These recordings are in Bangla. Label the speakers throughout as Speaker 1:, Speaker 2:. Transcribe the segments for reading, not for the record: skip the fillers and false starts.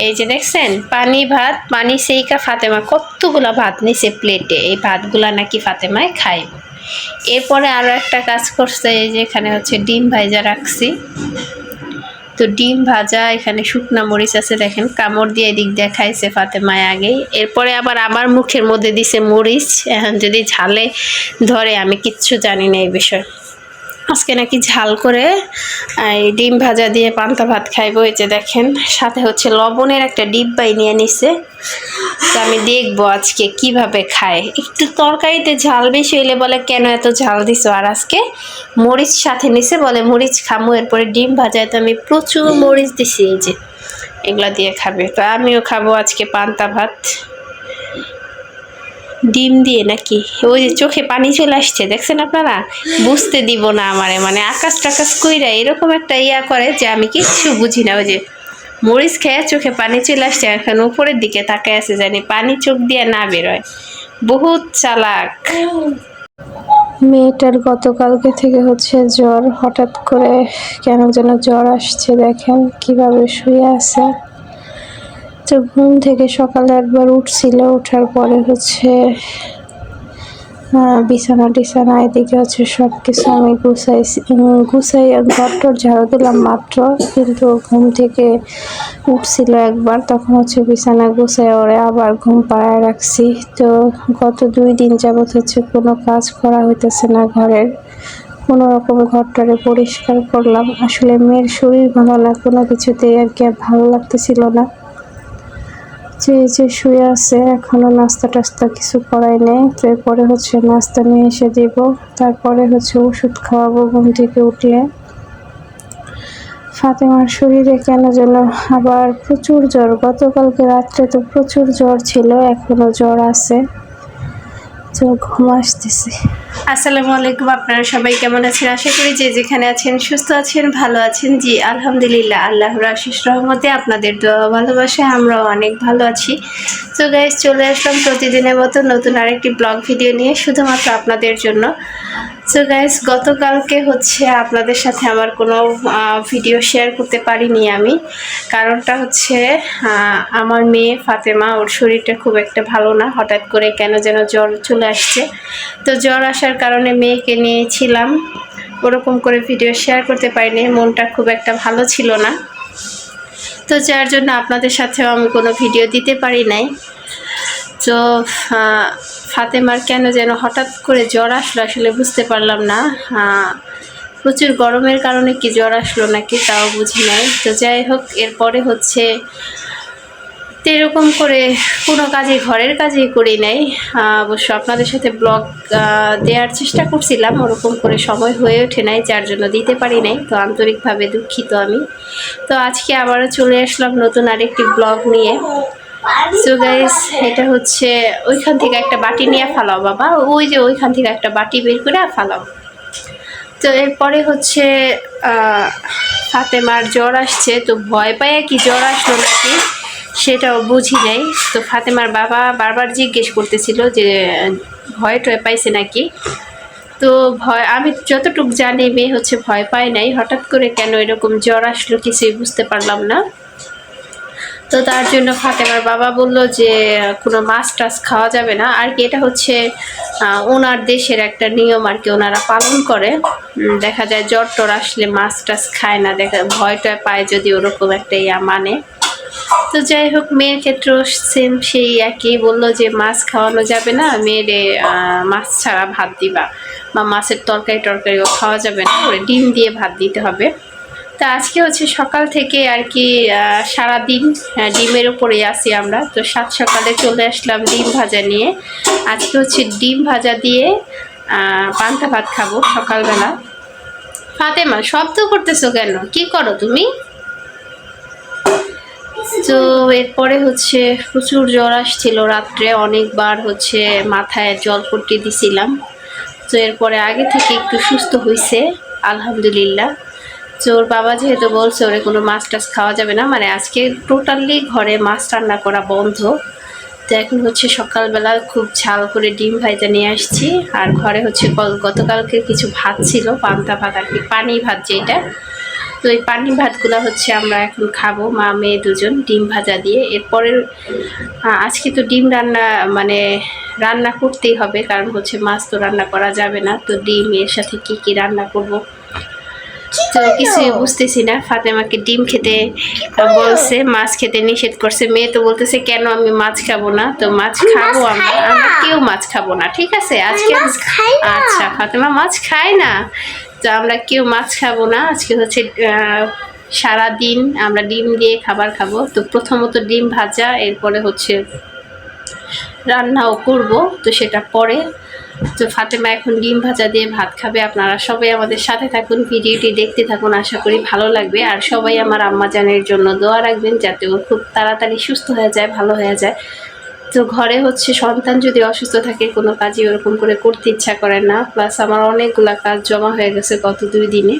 Speaker 1: এই যে দেখছেন পানি ভাত, পানি সেইকা ফাতেমা কতগুলা ভাত নিছে প্লেটে। এই ভাতগুলা নাকি ফাতেমায় খাইব। এরপরে আরও একটা কাজ করছে, এই যে এখানে হচ্ছে ডিম ভাজা রাখছি। তো ডিম ভাজা, এখানে শুকনা মরিচ আছে দেখেন, কামড় দিয়ে এদিক দিয়ে খাইছে ফাতেমায় আগেই। এরপরে আবার আমার মুখের মধ্যে দিছে মরিচ। এখন যদি ঝালে ধরে আমি কিচ্ছু জানি না এই বিষয়ে। আজকে নাকি ঝাল করে এই ডিম ভাজা দিয়ে পান্তা ভাত খাইবো। এই যে দেখেন সাথে হচ্ছে লবণের একটা ডিব্বাই নিয়ে নিছে। তো আমি দেখবো আজকে কিভাবে খায়। একটু তরকারিতে ঝাল বেশি হইলে বলে কেন এত ঝাল দিছো, আর আজকে মরিচ সাথে নিছে বলে মরিচ খামো। এরপরে ডিম ভাজায় তো আমি প্রচুর মরিচ দিছি, এই যে এগুলা দিয়ে খাবে। তো আমিও খাবো আজকে পান্তা ভাত ডিম দিয়ে নাকি। ওই যে চোখে পানি চলে আসছে দেখছেন আপনারা, বুঝতে দিব না আমারে, মানে আকাশ টাকাশ কইরা এরকম একটা ইয়া করে যে আমি কিচ্ছু বুঝি না। ওই যে মরিচ খেয়ে চোখে পানি চলে আসছে, এখন উপরের দিকে তাকায় আছে জানি পানি চোখ দিয়ে না বেরোয়। বহুত চালাক। মেয়েটার গতকালকে থেকে হচ্ছে জ্বর, হঠাৎ করে কেন যেন জ্বর আসছে, দেখেন কিভাবে শুয়ে আছে। তো ঘুম থেকে সকালে একবার উঠছিল, ওঠার পরে হচ্ছে বিছানা টিছানা এদিকে হচ্ছে সব কিছু আমি গুছাই ঘরটর ঝাড়ু দিলাম মাত্র, কিন্তু ঘুম থেকে উঠছিল একবার, তখন হচ্ছে বিছানা গুছাই ওরে আবার ঘুম পাড়ায় রাখছি। তো গত 2 দিন যাবত হচ্ছে কোনো কাজ করা হইতেছে না ঘরের, কোনো রকম ঘরটারে পরিষ্কার করলাম। আসলে মেয়ের শরীর ভালো না, কোনো কিছুতেই আর কি ভালো লাগতেছিল না। যে শুয়ে আছে, এখনো নাস্তা টাস্তা কিছু করাই নেই। তো এরপরে হচ্ছে নাস্তা নিয়ে এসে দিব, তারপরে হচ্ছে ওষুধ খাওয়াবো ঘুম থেকে উঠলে। ফাতেমার শরীরে কেন যেন আবার প্রচুর জ্বর, গতকালকে রাত্রে তো প্রচুর জ্বর ছিল, এখনো জ্বর আছে, তো ঘুম আসতেছে। আসসালামু আলাইকুম, আপনারা সবাই কেমন আছেন? আশা করি যে যেখানে আছেন সুস্থ আছেন, ভালো আছেন। জি আলহামদুলিল্লাহ, আল্লাহর আশিস রহমতে আপনাদের দোয়া ভালোবাসায় আমরাও অনেক ভালো আছি। তো গাইস, চলে আসলাম প্রতিদিনের মতো নতুন আরেকটি ব্লগ ভিডিও নিয়ে, শুধুমাত্র আপনাদের জন্য। সো গাইস, গতকালকে হচ্ছে আপনাদের সাথে আমার কোনো ভিডিও শেয়ার করতে পারিনি আমি। কারণটা হচ্ছে আমার মেয়ে ফাতেমা, ওর শরীরটা খুব একটা ভালো না, হঠাৎ করে কেন যেন জ্বর চলে আসছে। তো জ্বর আসার কারণে মেয়েকে নিয়েছিলাম, ওরকম করে ভিডিও শেয়ার করতে পারিনি, মনটা খুব একটা ভালো ছিল না। তো যার জন্য আপনাদের সাথেও আমি কোনো ভিডিও দিতে পারি নাই। তো ফাতেমার কেন যেন হঠাৎ করে জ্বর আসলো, আসলে বুঝতে পারলাম না। প্রচুর গরমের কারণে কি জ্বর আসলো নাকি তাও বুঝি নাই। তো যাই হোক, এরপরে হচ্ছে এরকম করে কোনো কাজে ঘরের কাজেই করি নাই। অবশ্য আপনাদের সাথে ব্লগ দেওয়ার চেষ্টা করছিলাম, ওরকম করে সময় হয়ে ওঠে নাই, যার জন্য দিতে পারি নাই। তো আন্তরিকভাবে দুঃখিত আমি। তো আজকে আবারও চলে আসলাম নতুন আরেকটি ব্লগ নিয়ে। সো গাইস, এটা হচ্ছে ওইখান থেকে একটা বাটি নিয়ে ফালাও বাবা, ওই যে ওইখান থেকে একটা বাটি বের করে ফালাও। তো এরপরে হচ্ছে ফাতেমার জ্বর আসছে, তো ভয় পায় কি জ্বর আসলো নাকি সেটাও বুঝি নাই। তো ফাতেমার বাবা বারবার জিজ্ঞেস করতেছিল যে ভয় টয় পাইছে নাকি। তো ভয়, আমি যতটুকু জানি মেয়ে হচ্ছে ভয় পায় নাই, হঠাৎ করে কেন এরকম জ্বর আসলো কিছুই বুঝতে পারলাম না। তো তার জন্য ফাতেমার বাবা বলল যে কোনো মাছ টাছ খাওয়া যাবে না আর কি। এটা হচ্ছে ওনার দেশের একটা নিয়ম আর কি, ওনারা পালন করে। দেখা যায় জ্বর টর আসলে মাছ টাছ খায় না, দেখা ভয়টা পায় যদি, ওরকম একটা ইয়া মানে। তো যাই হোক, মেয়ের ক্ষেত্রেও সেম সেই একই, বললো যে মাছ খাওয়ানো যাবে না, মেয়েরে মাছ ছাড়া ভাত দিবা, বা মাছের তরকারি টরকারিও খাওয়া যাবে না, ওরে ডিম দিয়ে ভাত দিতে হবে। তো আজকে হচ্ছে সকাল থেকে আর কি সারাদিন ডিমের উপরে আসি আমরা। তো সাত সকালে চলে আসলাম ডিম ভাজা নিয়ে। আজকে হচ্ছে ডিম ভাজা দিয়ে পান্তা ভাত খাবো সকালবেলা। ফাতেমা, শব্দ করতেছো কেন? কি করো তুমি? তো এরপরে হচ্ছে প্রচুর জ্বর আসছিল রাত্রে, অনেকবার হচ্ছে মাথায় জলপট্টি দিছিলাম। তো এরপরে আগে থেকে একটু সুস্থ হয়েছে আলহামদুলিল্লাহ। তো ওর বাবা যেহেতু বলছে ওরে কোনো মাছ টাছ খাওয়া যাবে না, মানে আজকে টোটালি ঘরে মাছ রান্না করা বন্ধ। তো এখন হচ্ছে সকালবেলা খুব ঝাল করে ডিম ভাজা নিয়ে আসছি, আর ঘরে হচ্ছে গতকালকে কিছু ভাত ছিল, পান্তা ভাত আর কি, পানি ভাত যেটা, তো এই পানি ভাতগুলো হচ্ছে আমরা এখন খাবো, মা মেয়ে দুজন, ডিম ভাজা দিয়ে। এরপরে আজকে তো ডিম রান্না মানে রান্না করতেই হবে, কারণ হচ্ছে মাছ তো রান্না করা যাবে না। তো ডিম এর সাথে কি কি রান্না করব তো কিছুই বুঝতেছি না। ফাতেমাকে ডিম খেতে বলছে, মাছ খেতে নিষেধ করছে। মেয়ে তো বলতেছে কেন আমি মাছ খাবো না। তো মাছ খাবো আমরা কেউ মাছ খাবো না, ঠিক আছে আজকে। আচ্ছা, ফাতেমা মাছ খায় না, তো আমরা কেউ মাছ খাবো না আজকে। হচ্ছে সারাদিন আমরা ডিম দিয়ে খাবার খাবো। তো প্রথমত ডিম ভাজা, এরপরে হচ্ছে রান্নাও করব, তো সেটা পরে। তো ফাতেমা এখন ডিম ভাজা দিয়ে ভাত খাবে। আপনারা সবাই আমাদের সাথে থাকুন, ভিডিওটি দেখতে থাকুন, আশা করি ভালো লাগবে। আর সবাই আমার আম্মাজানের জন্য দোয়া রাখবেন, যাতে ও খুব তাড়াতাড়ি সুস্থ হয়ে যায়, ভালো হয়ে যায়। তো ঘরে হচ্ছে সন্তান যদি অসুস্থ থাকে, কোনো কাজই ওরকম করে করতে ইচ্ছা করে না। প্লাস আমার অনেকগুলা কাজ জমা হয়ে গেছে গত 2 দিনে,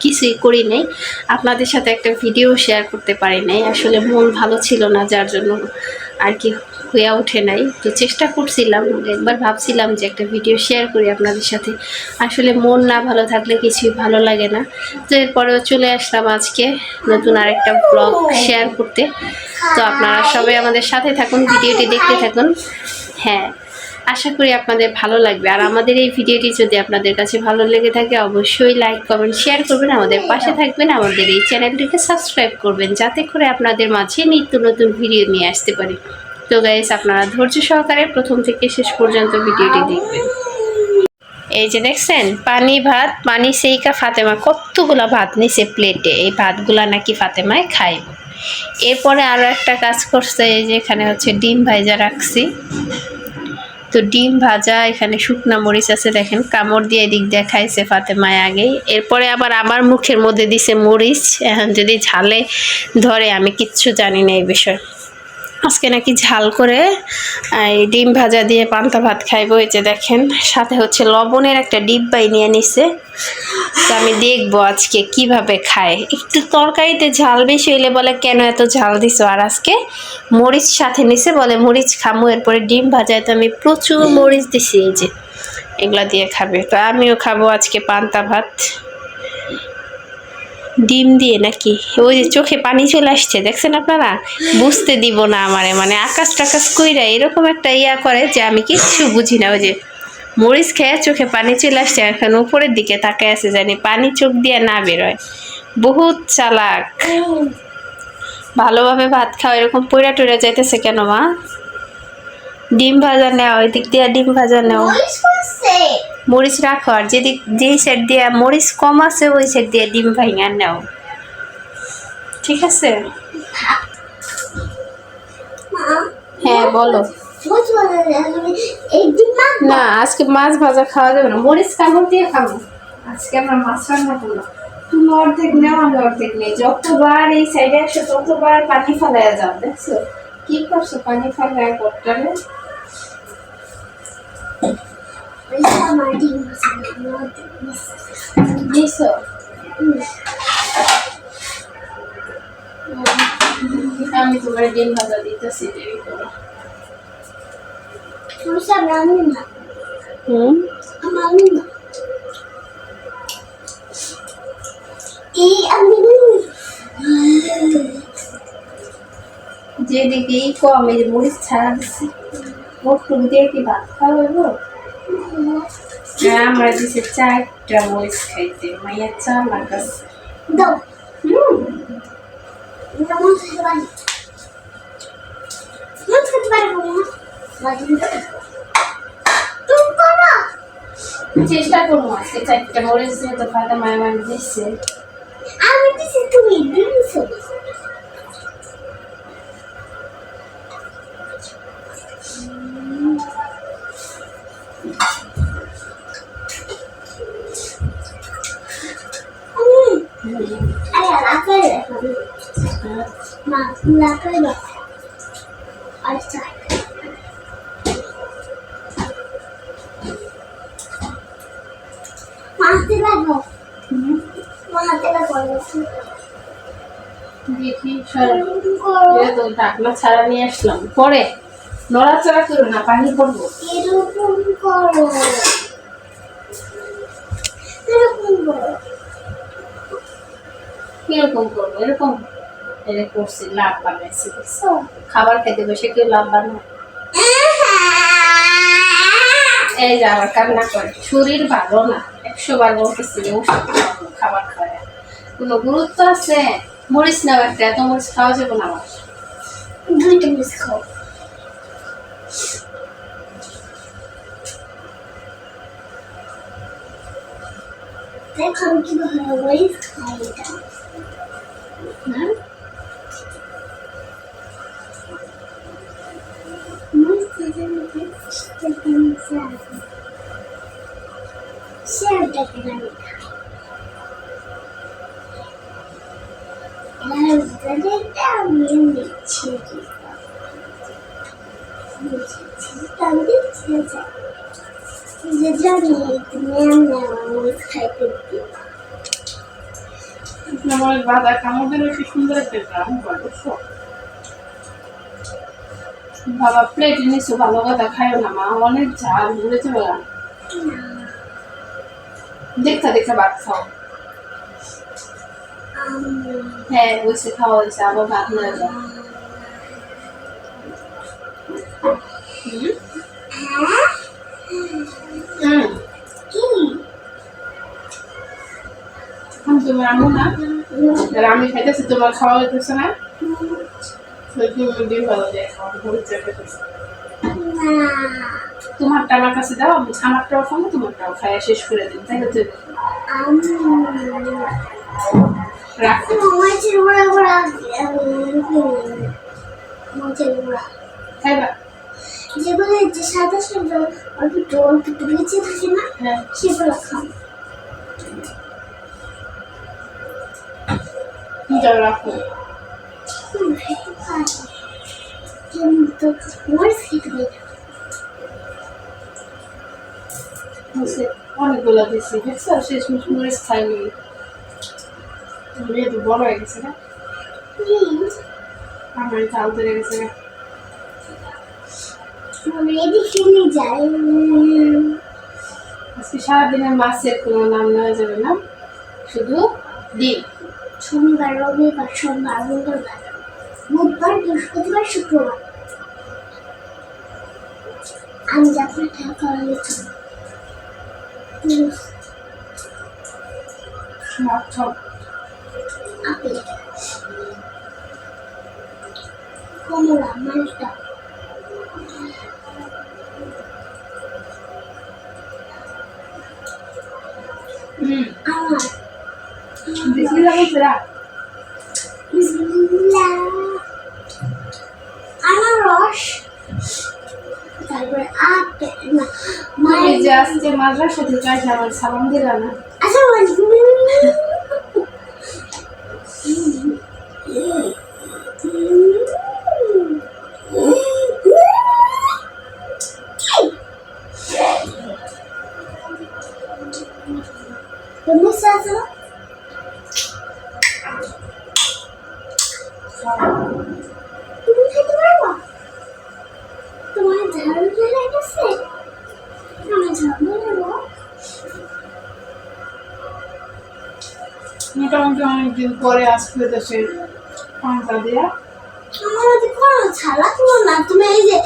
Speaker 1: কিছুই করি নাই। আপনাদের সাথে একটা ভিডিও শেয়ার করতে পারি নাই, আসলে মন ভালো ছিল না, যার জন্য আর কি হয়ে ওঠে নাই। তো চেষ্টা করছিলাম, একবার ভাবছিলাম যে একটা ভিডিও শেয়ার করি আপনাদের সাথে। আসলে মন না ভালো থাকলে কিছুই ভালো লাগে না। তো এরপরেও চলে আসলাম আজকে নতুন আরেকটা ব্লগ শেয়ার করতে। তো আপনারা সবাই আমাদের সাথে থাকুন, ভিডিওটি দেখতে থাকুন। হ্যাঁ, আশা করি আপনাদের ভালো লাগবে। আর আমাদের এই ভিডিওটি যদি আপনাদের কাছে ভালো লেগে থাকে, অবশ্যই লাইক কমেন্ট শেয়ার করবেন, আমাদের পাশে থাকবেন, আমাদের এই চ্যানেলটিকে সাবস্ক্রাইব করবেন, যাতে করে আপনাদের মাঝে নিত্য নতুন ভিডিও নিয়ে আসতে পারি। তো গাইস, আপনারা ধৈর্য সহকারে প্রথম থেকে শেষ পর্যন্ত ভিডিওটি দেখবেন। এই যে দেখছেন পানি ভাত, পানি সেইকা ফাতেমা কতগুলা ভাত নিছে প্লেটে। এই ভাতগুলা নাকি ফাতেমায় খাইব। এরপরে আরও একটা কাজ করছে, এই যে এখানে হচ্ছে ডিম ভাজা রাখছি। তো ডিম ভাজা, এখানে শুকনা মরিচ আছে, দেখেন কামড় দিয়ে এদিক দিয়ে খাইছে ফাতেমায় আগেই। এরপরে আবার আমার মুখের মধ্যে দিছে মরিচ। এখন যদি ঝালে ধরে, আমি কিচ্ছু জানি না এই বিষয়ে। আজকে নাকি ঝাল করে এই ডিম ভাজা দিয়ে পান্তা ভাত খাইবো। এই যে দেখেন, সাথে হচ্ছে লবণের একটা ডিব্বাই নিয়ে নিছে। তো আমি দেখবো আজকে কিভাবে খায়। একটু তরকারিতে ঝাল বেশি হইলে বলে কেন এত ঝাল দিছো, আর আজকে মরিচ সাথে নিছে, বলে মরিচ খামো। এরপরে ডিম ভাজায় তো আমি প্রচুর মরিচ দিছি, এই যে এগুলা দিয়ে খাবে। তো আমিও খাবো আজকে পান্তা ভাত ডিম দিয়ে। নাকি ওই যে চোখে পানি চলে আসছে, দেখছেন আপনারা? বুঝতে দিব না আমারে, মানে আকাশ টাকাশ কইরা এরকম একটা ইয়া করে যে আমি কিচ্ছু বুঝি না। ওই যে মরিচ খেয়ে চোখে পানি চলে আসছে, এখন উপরের দিকে তাকায় আছে, জানি পানি চোখ দিয়ে না বেরোয়। বহুত চালাক। ভালোভাবে ভাত খাওয়া এরকম পইরা টইরা যাইতেছে কেন মা? ডিম ভাজা নেও, ওই দিক দিয়ে ডিম ভাজা নেও। মরিচ রাখো, আর যেদিক যেই সাইড দিয়ে মরিচ কম আছে ওই সাইড দিয়ে ডিম ভাঙা নেও, ঠিক আছে? হ্যাঁ বলো। না, আজকে মাছ ভাজা খাওয়া যাবে না, মরিচ কামড় দিয়ে খাবো। আজকে আমরা মাছ রান্না করলাম। তুমি অর্ধেক নেও, আমি অর্ধেক নেই। যতবার এই সাইডে আসো ততবার পানি ফেলাইয়া যাও, দেখছো কি করছো? পানি ফেলাইয়া করতে আমি তোমার ডিম ভাজা দিতেছি, দেরি করো। যেদিকে কম, এই মরিচ ছাড়া দিচ্ছি, মুখ দিয়ে কি ভাত খাওয়া হইব? আমরা দিছে 4টা মরিচ খাইতে, মাইয়া চা লাগাচ্ছে। চেষ্টা করবো আজকে 4টা মরিচ দিয়ে, তো ফাটা মায়া মানে দিচ্ছে। আমি দিছি, তুমি দিছো। ঢাকনা ছাড়া নিয়ে আসলাম, পরে নড়াচড়া করো না, পানি পড়বো। এরকম করো, এরকম করো। কিরকম করবো, এরকম করছি, লাভ বানাইছি, বুঝছো? খাবার খেতে বসে কেউ লাভ বানায়? এই যে আবার কান্না করে, শরীর ভালো না, 100 বার বলতেছি খাবার খায়, কোনো গুরুত্ব আছে? মরিচ না একটা, এত মরিচ খাওয়া যাবে না আমার। 2টা মরিচ খাও। দেখো আমি কিভাবে মরিচ খাই এটা। বাবা কামড়ের বেশি সুন্দর একটা গ্রাম করে, বাবা প্লেটে নিচে ভালো কথা খাইও না মা, অনেক ঝাল বুঝেছে বলা, দেখা দেখা ভাত খাও। হ্যাঁ বসে খাওয়া হয়েছে, আবার ভাত নিয়ে যাও। তোমার আম্মু না, আমি খাইতেছি, তোমার খাওয়া হইতেছে না, তোমারটা আমার কাছে দাও, আমি আমারটাও খাবো, তোমারটাও খাইয়া শেষ করে দিন, তাই হচ্ছে যেগুলো যে সাদা সাদা অল্প অল্প বেঁচে থাকে না, সেগুলো খাও। রাখো কিন্তু মরিচ খেতে অনেকগুলো দিচ্ছি, দেখছো শেষ মরিচ খাইনি, মেয়ে তো বড় হয়ে গেছে না, আমার চাল ধরে গেছে না, আজকে সারাদিনের মাছের কোনো নাম নেওয়া যাবে না, শুধু ডিম। শনিবার, রবিবার, সোমবার, মঙ্গলবার, বুধবার, বৃহস্পতিবার, শুক্রবার আমি যাত্রা খাওয়া গেছি। আপেল, কমলা, মালটা, আমার বিসমিল্লাহ বলছিলা, বিসমিল্লাহ, আনারস, তারপরে আপেল। মায়ের যে আজকে মাদ্রাসা থেকে আসে আমার সালাম দিলা না? আচ্ছা তুমি খেতে পারবা? তোমার ঝাল লেগে গেছে, আমার ঝাল নেবো। মোটামুটি অনেকদিন পরে আসবে দেশে পান্তা দিয়া, আমার মধ্যে কোনো ছালা ছিল না, তুমি এই যে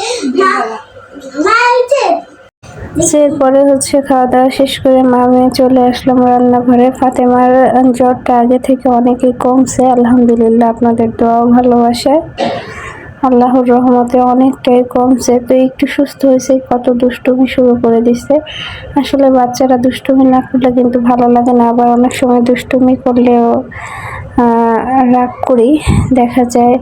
Speaker 1: এরপরে হচ্ছে খাওয়া দাওয়া শেষ করে মামে চলে আসলাম রান্নাঘরে। ফাতেমার জ্বরটা আগে থেকে অনেকই কমছে আলহামদুলিল্লাহ, আপনাদের দোয়া ভালোবাসে, আল্লাহর রহমতে অনেকটাই কমছে। তো একটু সুস্থ হয়েছে, কত দুষ্টুমি শুরু করে দিচ্ছে। আসলে বাচ্চারা দুষ্টুমি না করলে কিন্তু ভালো লাগে না, আবার অনেক সময় দুষ্টুমি করলেও রাগ করি, দেখা যায়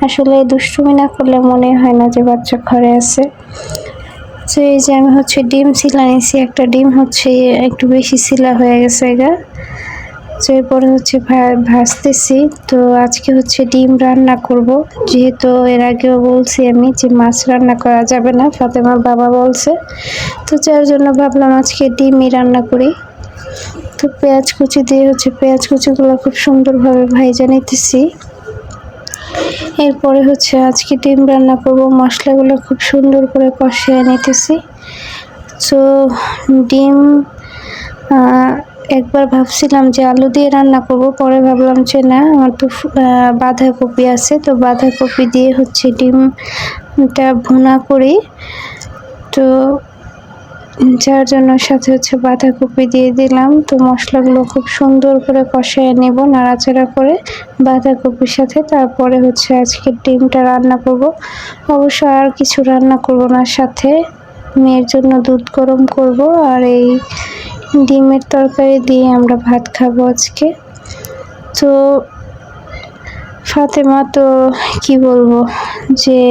Speaker 1: আসলে দুষ্টুমি না করলে মনে হয় না যে বাচ্চা ঘরে আছে। তো এই যে আমি হচ্ছে ডিম সিলা নিয়েছি, একটা ডিম হচ্ছে একটু বেশি সিলা হয়ে গেছে গা। তো এরপরে হচ্ছে ভাজতেছি। তো আজকে হচ্ছে ডিম রান্না করব, যেহেতু এর আগেও বলছি আমি যে মাছ রান্না করা যাবে না, ফাতেমার বাবা বলছে, তো যার জন্য ভাবলাম আজকে ডিমই রান্না করি। তো পেঁয়াজ কুচি দিয়ে হচ্ছে পেঁয়াজ কুচিগুলো খুব সুন্দরভাবে ভাইজা নিতেছি। এরপরে হচ্ছে আজকে ডিম রান্না করব, মশলাগুলো খুব সুন্দর করে কষিয়ে নিতেছি। তো ডিম একবার ভাবছিলাম যে আলু দিয়ে রান্না করব, পরে ভাবলাম যে না, আমার তো বাঁধাকপি আছে, তো বাঁধাকপি দিয়ে হচ্ছে ডিমটা ভুনা করি। তো যার জন্য সাথে হচ্ছে বাঁধাকপি দিয়ে দিলাম। তো মশলাগুলো খুব সুন্দর করে কষায় নেব নাড়াচাড়া করে বাঁধাকপির সাথে। তারপরে হচ্ছে আজকে ডিমটা রান্না করব। অবশ্য আর কিছু রান্না করব না, সাথে মেয়ের জন্য দুধ গরম করব, আর এই ডিমের তরকারি দিয়ে আমরা ভাত খাবো আজকে। তো ফাতেমা তো কি বলবো, যে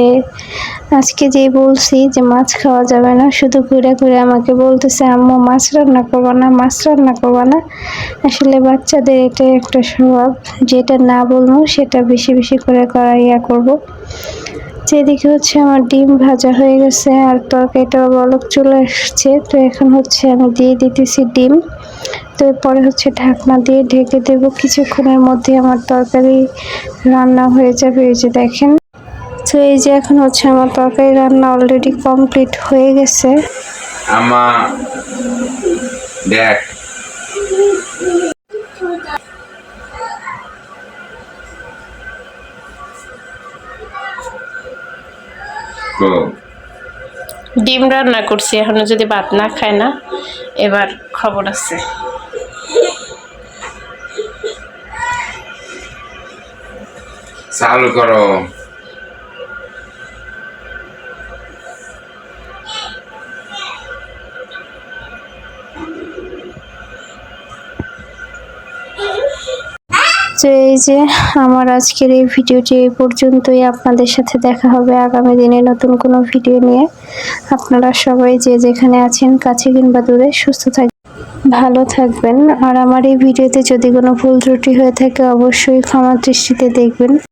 Speaker 1: আজকে যে বলছি যে মাছ খাওয়া যাবে না, শুধু ঘুরে ঘুরে আমাকে বলতেছে আম্মু মাছ রান্না করবো না, মাছ রান্না করবো না। আসলে বাচ্চাদের এটাই একটা স্বভাব, যেটা না বলবো সেটা বেশি বেশি করে করবো। যেদিকে হচ্ছে আমার ডিম ভাজা হয়ে গেছে আর তরকারিটাও বলক চলে আসছে। তো এখন হচ্ছে আমি দিয়ে দিতেছি ডিম। তো এরপরে হচ্ছে ঢাকনা দিয়ে ঢেকে দেবো, কিছুক্ষণের মধ্যে আমার তরকারি রান্না হয়ে যাবে। এই যে দেখেন, তো এই যে এখন হচ্ছে আমার তরকারি রান্না অলরেডি কমপ্লিট হয়ে গেছে।
Speaker 2: দেখ
Speaker 1: ডিম রান্না করছি, এখনো যদি ভাত না খায় না, এবার খবর আছে।
Speaker 2: চালু করো।
Speaker 1: তো এই যে আমার আজকের এই ভিডিওটি এই পর্যন্তই। আপনাদের সাথে দেখা হবে আগামী দিনে নতুন কোনো ভিডিও নিয়ে। আপনারা সবাই যে যেখানে আছেন, কাছে কিংবা দূরে, সুস্থ থাকবেন, ভালো থাকবেন। আর আমার এই ভিডিওতে যদি কোনো ভুল ত্রুটি হয়ে থাকে অবশ্যই ক্ষমার দৃষ্টিতে দেখবেন।